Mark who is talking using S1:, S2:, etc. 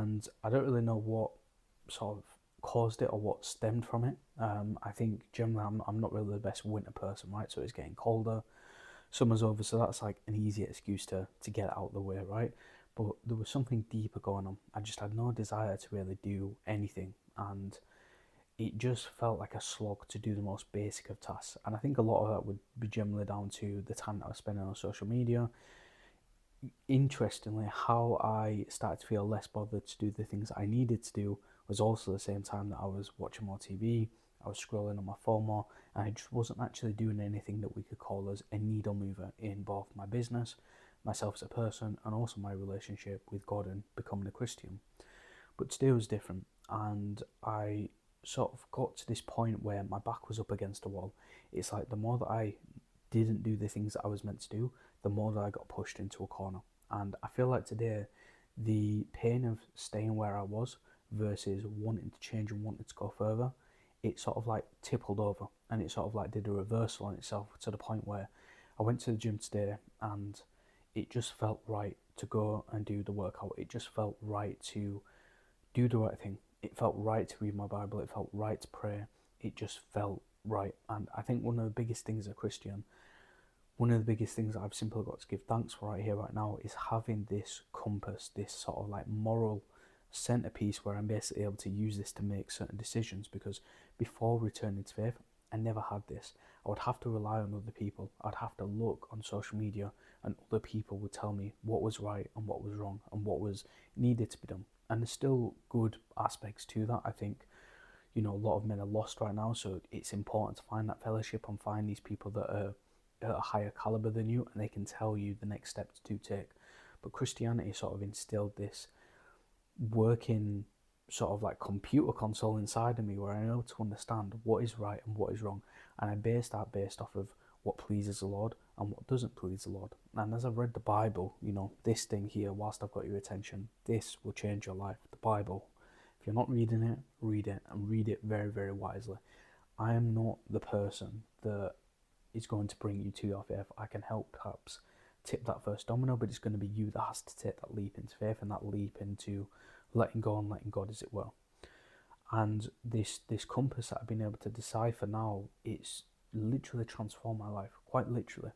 S1: and I don't really know what sort of caused it or what stemmed from it. I think generally I'm not really the best winter person, right? So it's getting colder, summer's over, so that's like an easy excuse to get out of the way, right? But there was something deeper going on. I just had no desire to really do anything, and it just felt like a slog to do the most basic of tasks. And I think a lot of that would be generally down to the time that I was spending on social media. Interestingly, how I started to feel less bothered to do the things I needed to do was also the same time that I was watching more TV, I was scrolling on my phone more, and I just wasn't actually doing anything that we could call as a needle mover in both my business, myself as a person, and also my relationship with God and becoming a Christian. But today was different, and I sort of got to this point where my back was up against a wall. It's like the more that I didn't do the things that I was meant to do, the more that I got pushed into a corner. And I feel like today, the pain of staying where I was versus wanting to change and wanting to go further, it sort of like tippled over, and it sort of like did a reversal on itself to the point where I went to the gym today and it just felt right to go and do the workout. It just felt right to do the right thing. It felt right to read my Bible. It felt right to pray. It just felt right. And I think one of the biggest things as a Christian, one of the biggest things that I've simply got to give thanks for right here, right now, is having this compass, this sort of like moral centerpiece where I'm basically able to use this to make certain decisions. Because before returning to faith, I never had this. I would have to rely on other people. I'd have to look on social media, and other people would tell me what was right and what was wrong and what was needed to be done. And there's still good aspects to that. I think, a lot of men are lost right now, so it's important to find that fellowship and find these people that are at a higher caliber than you, and they can tell you the next steps to take. But Christianity sort of instilled this working sort of like computer console inside of me where I know to understand what is right and what is wrong, and I base that based off of what pleases the Lord and what doesn't please the Lord. And as I've read the Bible, this thing here, whilst I've got your attention, this will change your life. The Bible. If you're not reading it, read it, and read it very, very wisely. I am not the person that is going to bring you to your faith. I can help perhaps tip that first domino, but it's going to be you that has to take that leap into faith and that leap into letting go and letting God, as it were. And this compass that I've been able to decipher now, it's literally transformed my life, quite literally.